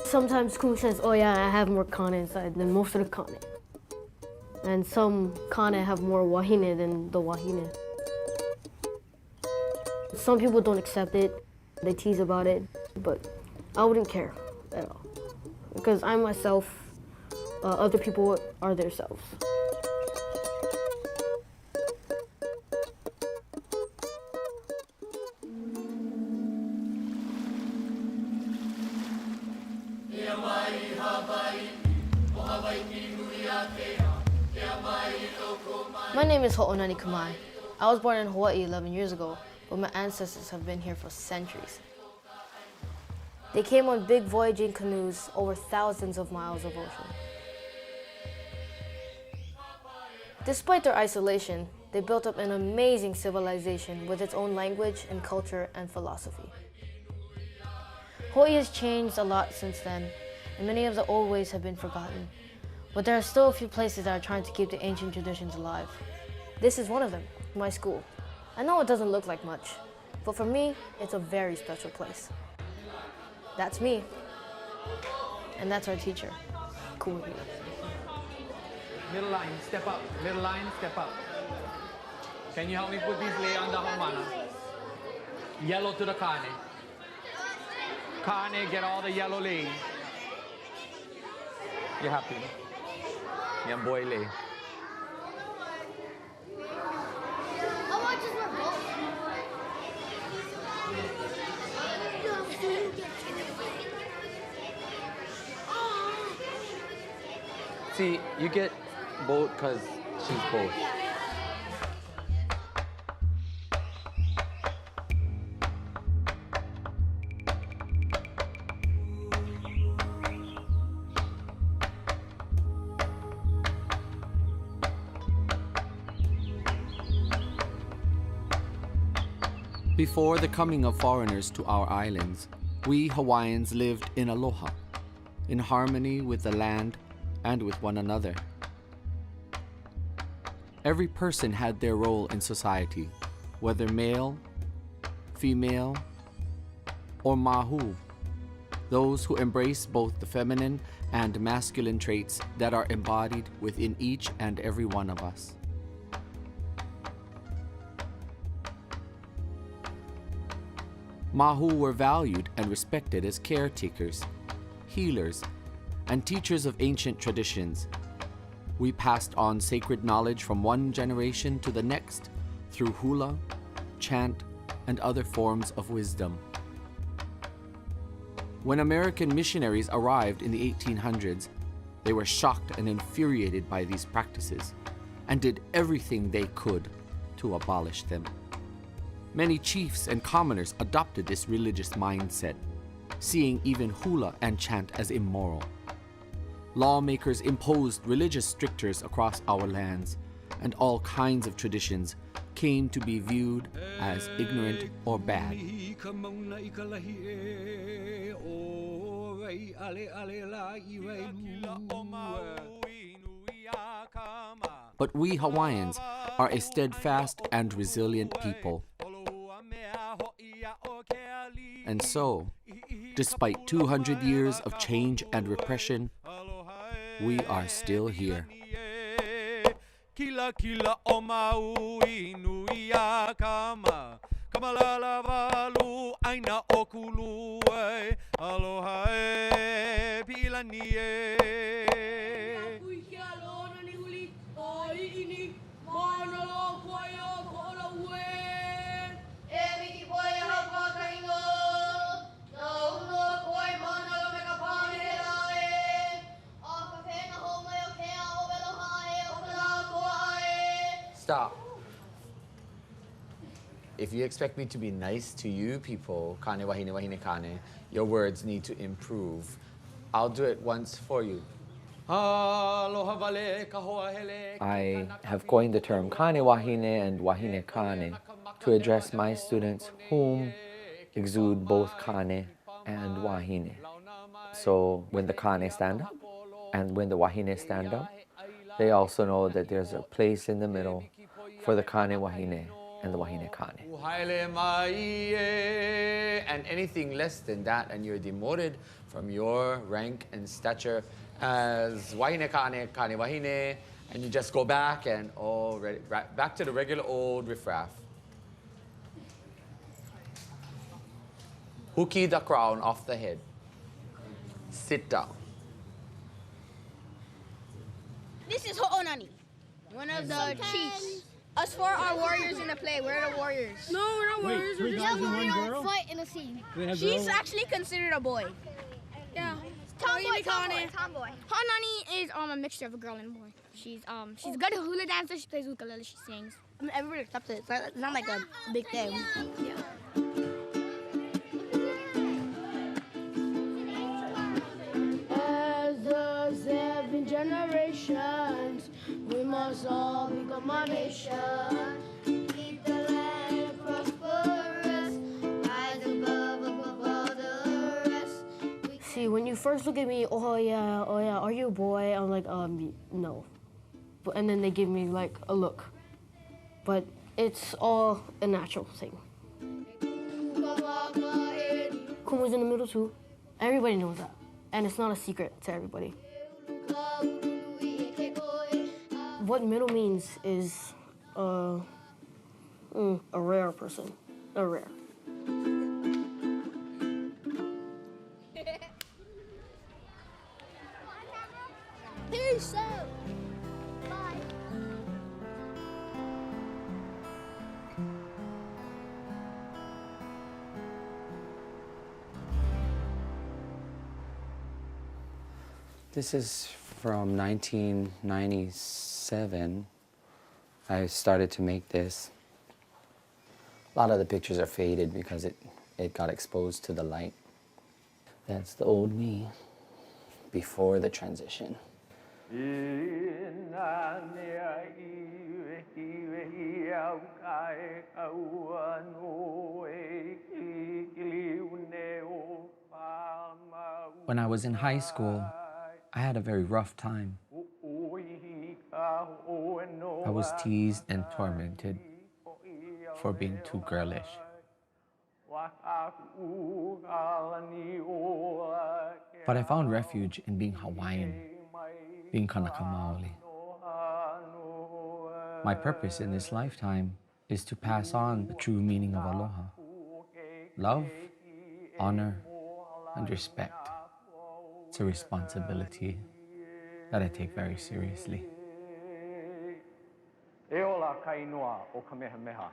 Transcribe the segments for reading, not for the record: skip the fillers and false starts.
Sometimes school says, oh yeah, I have more Kane inside than most of the Kane. And some Kane have more Wahine than the Wahine. Some people don't accept it, they tease about it, but I wouldn't care at all. Because I myself, other people are their selves. My name is Ho'onani Kumai. I was born in Hawaii 11 years ago, but my ancestors have been here for centuries. They came on big voyaging canoes over thousands of miles of ocean. Despite their isolation, they built up an amazing civilization with its own language and culture and philosophy. Hawaii has changed a lot since then, and many of the old ways have been forgotten. But there are still a few places that are trying to keep the ancient traditions alive. This is one of them, my school. I know it doesn't look like much, but for me, it's a very special place. That's me, and that's our teacher, Kamehameha. Middle line, step up. Middle line, step up. Can you help me put these lei on the Hamana? Yellow to the Kane. Kane, get all the yellow lei. You happy? Yan boy lei. See, you get both because she's both. Before the coming of foreigners to our islands, we Hawaiians lived in aloha, in harmony with the land and with one another. Every person had their role in society, whether male, female, or mahu, those who embrace both the feminine and masculine traits that are embodied within each and every one of us. Mahu were valued and respected as caretakers, healers, and teachers of ancient traditions. We passed on sacred knowledge from one generation to the next through hula, chant, and other forms of wisdom. When American missionaries arrived in the 1800s, they were shocked and infuriated by these practices and did everything they could to abolish them. Many chiefs and commoners adopted this religious mindset, seeing even hula and chant as immoral. Lawmakers imposed religious strictures across our lands, and all kinds of traditions came to be viewed as ignorant or bad. But we Hawaiians are a steadfast and resilient people. And so, despite 200 years of change and repression, we are still here. Kila kila o maui nui a kama Kamalala valu aina o kulu e Aloha e pilani e Stop. If you expect me to be nice to you people, kane wahine wahine kane, your words need to improve. I'll do it once for you. I have coined the term kane wahine and wahine kane to address my students whom exude both kane and wahine. So when the kane stand up and when the wahine stand up, they also know that there's a place in the middle for the kane wahine and the wahine kane. And anything less than that, and you're demoted from your rank and stature as wahine kane, kane wahine, and you just go back and back to the regular old riffraff. Hookie the crown off the head. Sit down. This is Ho'onani, one of the chiefs. Us four are warriors in the play. We're the warriors. No, we're not warriors. Three guys and one girl? Fight in a scene. She's actually considered a boy. Yeah. Tomboy. Ho'onani is a mixture of a girl and a boy. She's a good hula dancer. She plays ukulele. She sings. I mean, everybody accepts it. It's not like a big thing. Yeah. The 7 generations, we must all become a nation. Keep the land prosperous, rise above all the rest. See, when you first look at me, oh yeah, are you a boy? I'm like, no. And then they give me like a look. But it's all a natural thing. Kumu's in the middle too. Everybody knows that. And it's not a secret to everybody. What middle means is a rare person, a rare. Peace out. Bye. This is from 1997. I started to make this. A lot of the pictures are faded because it got exposed to the light. That's the old me before the transition. When I was in high school, I had a very rough time. I was teased and tormented for being too girlish. But I found refuge in being Hawaiian, being Kanakamaoli. My purpose in this lifetime is to pass on the true meaning of aloha. Love, honor, and respect. It's a responsibility that I take very seriously. Eola kainoa o Kamehameha.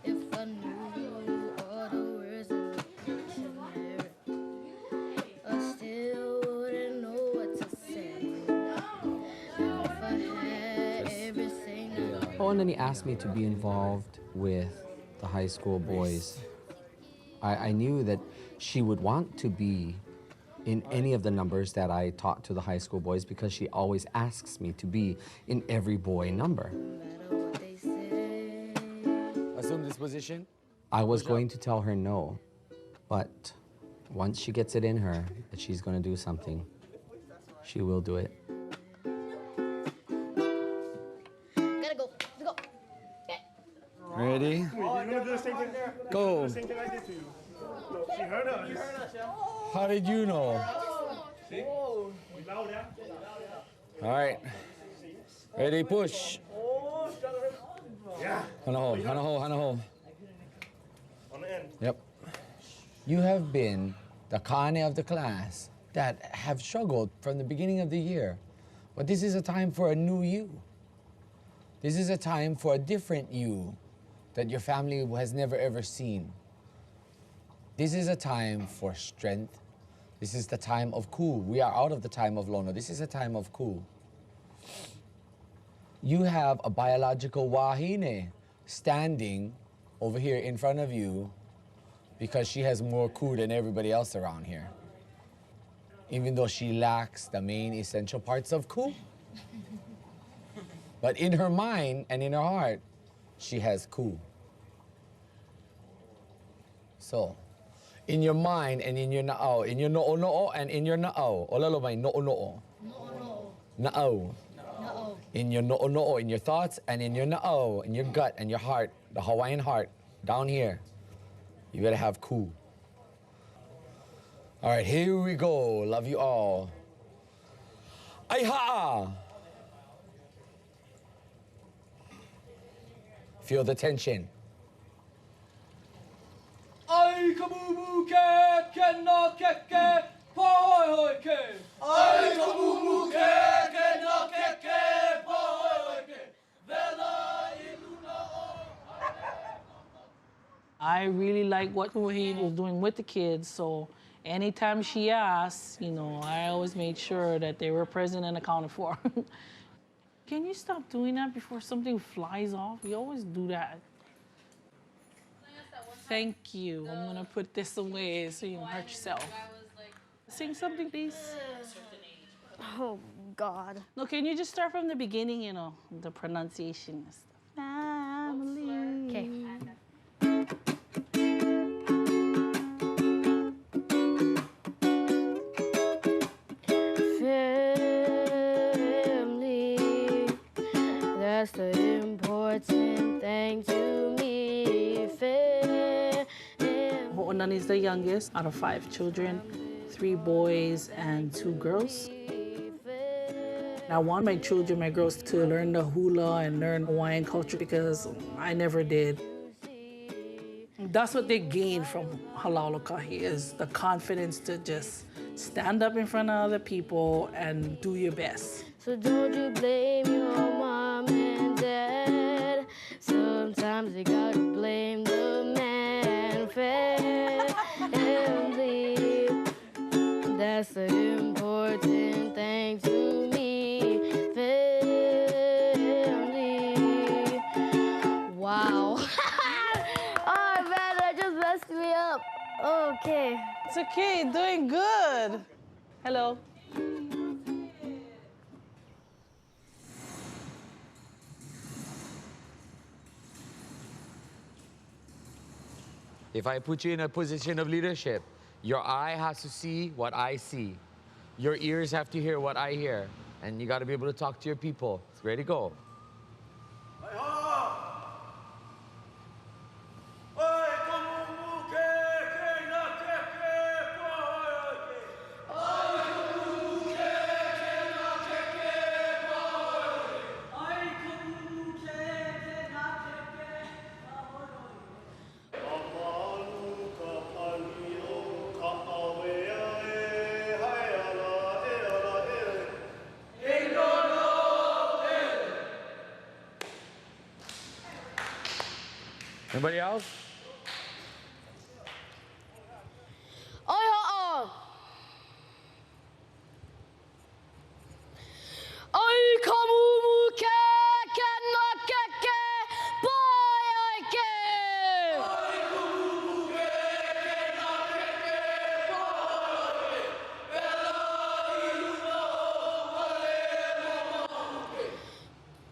If I knew all the words of the dictionary, I still wouldn't know what to say. And if I had everything And then he asked me to be involved with the high school boys. I knew that she would want to be in any of the numbers that I taught to the high school boys because she always asks me to be in every boy number. Assume this position. I was going to tell her no, but once she gets it in her that she's going to do something, she will do it. gotta go. Let's go. Ready? You're gonna do the same thing there? Go. The same thing I did to you. No, she heard us. How did you know? Loud, yeah? All right. Ready, push. Yeah. Hana ho, hana ho, hana ho. On the end. Yep. You have been the kane of the class that have struggled from the beginning of the year. But this is a time for a new you. This is a time for a different you that your family has never ever seen. This is a time for strength. This is the time of ku. We are out of the time of lono. This is a time of ku. You have a biological wahine standing over here in front of you because she has more ku than everybody else around here. Even though she lacks the main essential parts of ku. But in her mind and in her heart, she has ku. So, In your mind and in your na'o. In your no'o and in your na'o. Olalo mai no'o. Na'o. In your no'o, in your thoughts and in your na'o, in your gut and your heart, the Hawaiian heart, down here. You gotta have ku. All right, here we go. Love you all. Aiha'a. Feel the tension. Ai kamumu ke na ke poi ke. Ai kamumu ke na ke poi ke. Vela iluna o. I really like what he was doing with the kids, so anytime she asked, you know, I always made sure that they were present and accounted for. Can you stop doing that before something flies off? You always do that. Thank you. I'm gonna put this away so you don't hurt yourself. Sing something, please. Oh, God. No, can you just start from the beginning, you know, the pronunciation and stuff. Family. Okay. Family, that's the important thing to me. Ho'onan is the youngest out of 5 children, 3 boys and 2 girls. I want my children, my girls, to learn the hula and learn Hawaiian culture because I never did. That's what they gain from Halaulokahi is the confidence to just stand up in front of other people and do your best. So don't you blame your mom and dad. Sometimes you gotta blame the man. Family, that's the important thing to me. Family. Wow. Oh man, that just messed me up. Okay. It's okay, doing good. Hello. If I put you in a position of leadership, your eye has to see what I see. Your ears have to hear what I hear. And you gotta be able to talk to your people. Ready, go. Anybody else?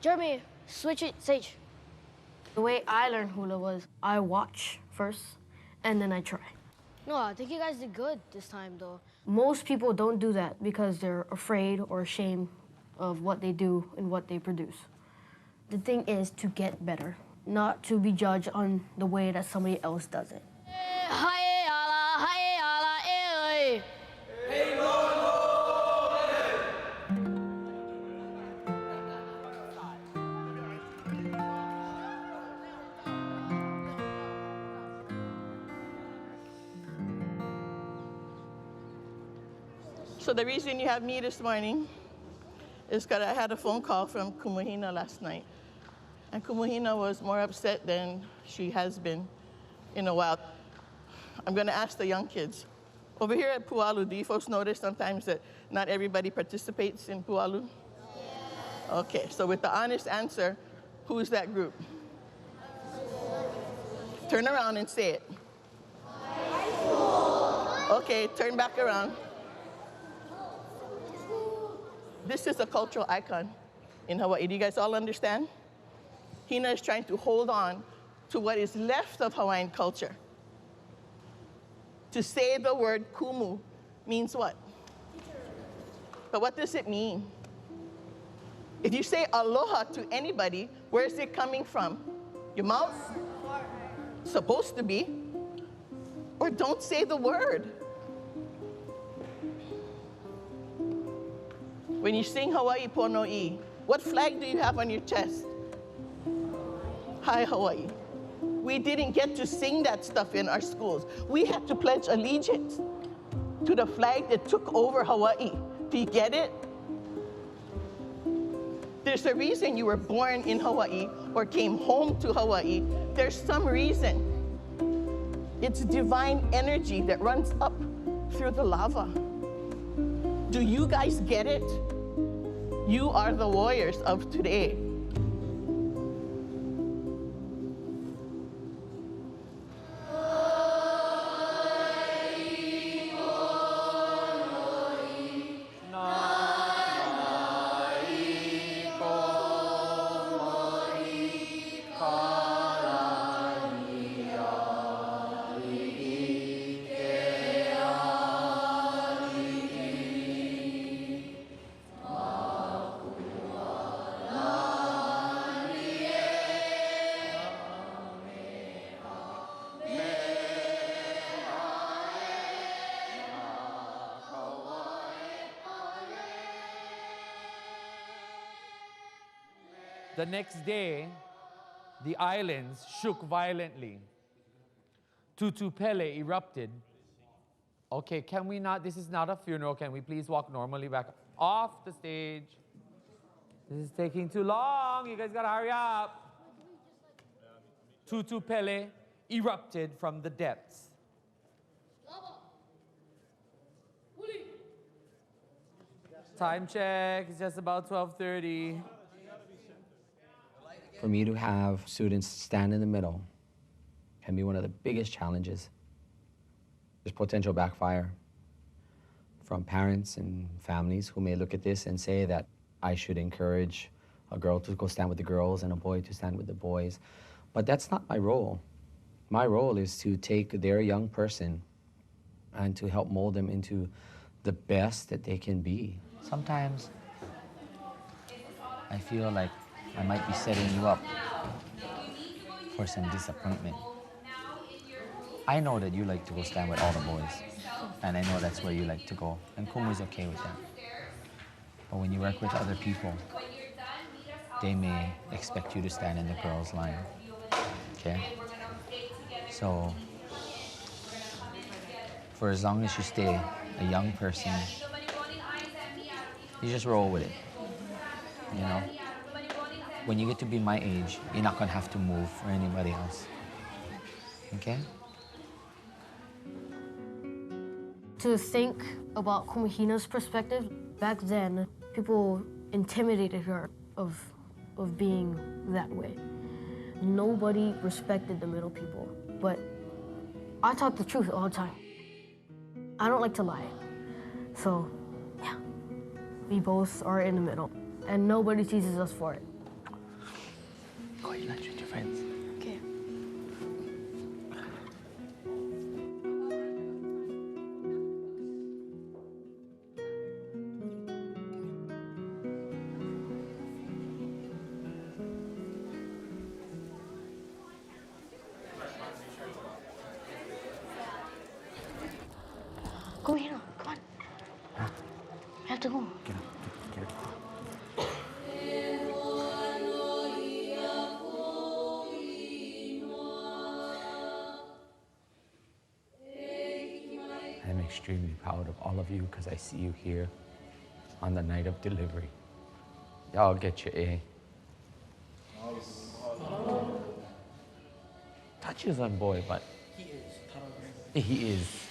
Jeremy, switch it, Sage. The way I learned hula was I watch first, and then I try. No, I think you guys did good this time, though. Most people don't do that because they're afraid or ashamed of what they do and what they produce. The thing is to get better, not to be judged on the way that somebody else does it. So the reason you have me this morning is because I had a phone call from Kamehameha last night. And Kamehameha was more upset than she has been in a while. I'm going to ask the young kids. Over here at Pu'alu, do you folks notice sometimes that not everybody participates in Pu'alu? Yeah. Okay, so with the honest answer, who's that group? Turn around and say it. Okay, turn back around. This is a cultural icon in Hawaii. Do you guys all understand? Hina is trying to hold on to what is left of Hawaiian culture. To say the word kumu means what? But what does it mean? If you say aloha to anybody, where is it coming from? Your mouth? Supposed to be. Or don't say the word. When you sing Hawaii Pono'i, what flag do you have on your chest? Hi, Hawaii. We didn't get to sing that stuff in our schools. We had to pledge allegiance to the flag that took over Hawaii. Do you get it? There's a reason you were born in Hawaii or came home to Hawaii. There's some reason. It's divine energy that runs up through the lava. Do you guys get it? You are the warriors of today. The next day, the islands shook violently. Tutupele erupted. Okay, can we not, this is not a funeral, can we please walk normally back off the stage? This is taking too long, you guys gotta hurry up. Tutupele erupted from the depths. Time check, it's just about 12:30. For me to have students stand in the middle can be one of the biggest challenges. There's potential backfire from parents and families who may look at this and say that I should encourage a girl to go stand with the girls and a boy to stand with the boys. But that's not my role. My role is to take their young person and to help mold them into the best that they can be. Sometimes I feel like I might be setting you up for some disappointment. I know that you like to go stand with all the boys, and I know that's where you like to go, and Kumu is okay with that. But when you work with other people, they may expect you to stand in the girls' line, okay? So, for as long as you stay a young person, you just roll with it, you know? When you get to be my age, you're not gonna have to move for anybody else, okay? To think about Kamahina's perspective, back then, people intimidated her of being that way. Nobody respected the middle people, but I talk the truth all the time. I don't like to lie. So, yeah, we both are in the middle, and nobody teases us for it. Go eat lunch with your friends. Okay. Go here, come on. Huh? We have to go. Get up, get up. I'm extremely proud of all of you because I see you here on the night of delivery. Y'all get your A. Touch is on boy, but he is.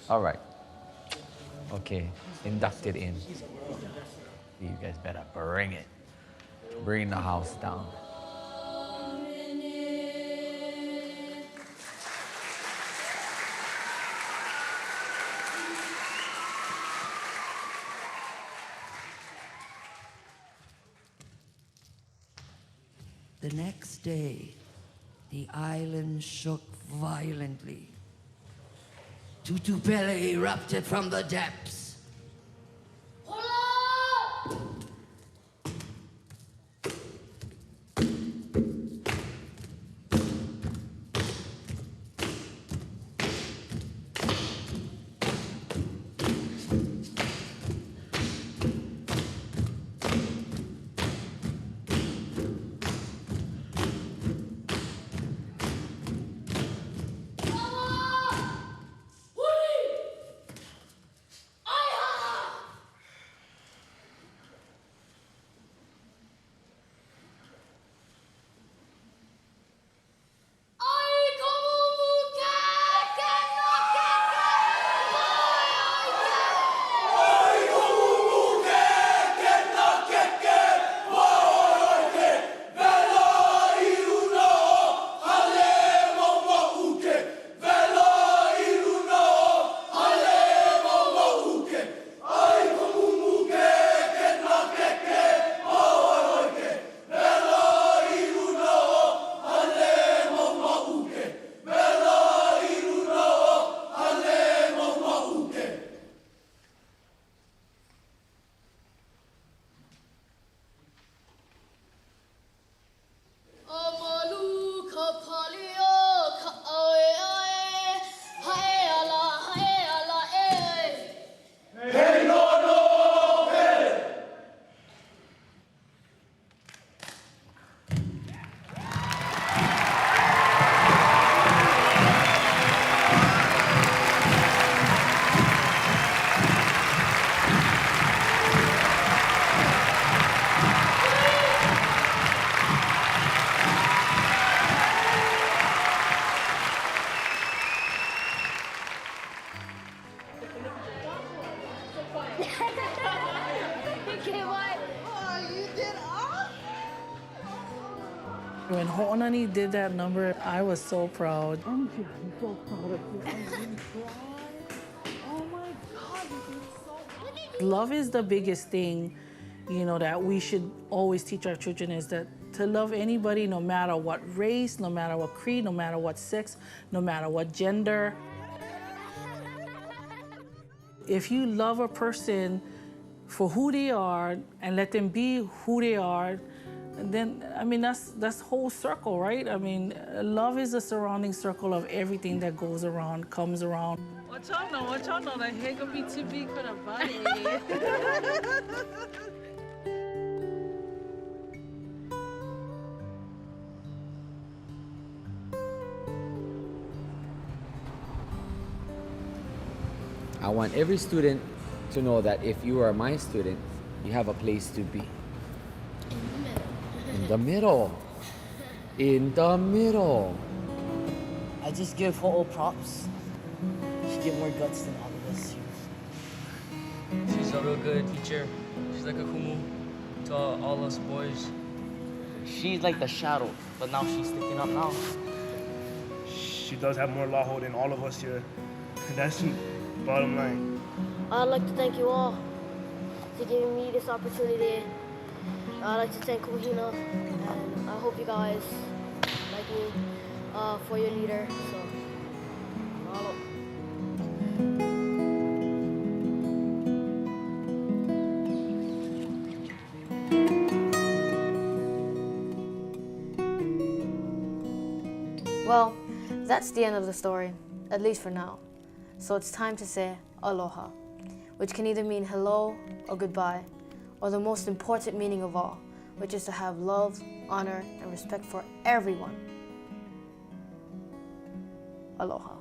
All right. Okay, inducted in. You guys better bring it. Bring the house down. The next day, the island shook violently. Tutupele erupted from the depths. When Ho'onani did that number, I was so proud. I'm so proud of you. Oh my God, this is so... Love is the biggest thing, you know, that we should always teach our children, is that to love anybody, no matter what race, no matter what creed, no matter what sex, no matter what gender. If you love a person for who they are and let them be who they are, then, I mean, that's whole circle, right? I mean, love is the surrounding circle of everything that goes around, comes around. What y'all know, the hair gonna be too big for the body. I want every student to know that if you are my student, you have a place to be. In the middle. In the middle. I just give Ho'o props. She get more guts than all of us here. She's a real good teacher. She's like a kumu to all us boys. She's like the shadow, but now she's sticking up now. She does have more laho than all of us here. That's the bottom line. I'd like to thank you all for giving me this opportunity. I'd like to thank Kamehameha, and I hope you guys like me for your leader. So, mahalo. Well, that's the end of the story, at least for now. So it's time to say aloha, which can either mean hello or goodbye, or the most important meaning of all, which is to have love, honor, and respect for everyone. Aloha.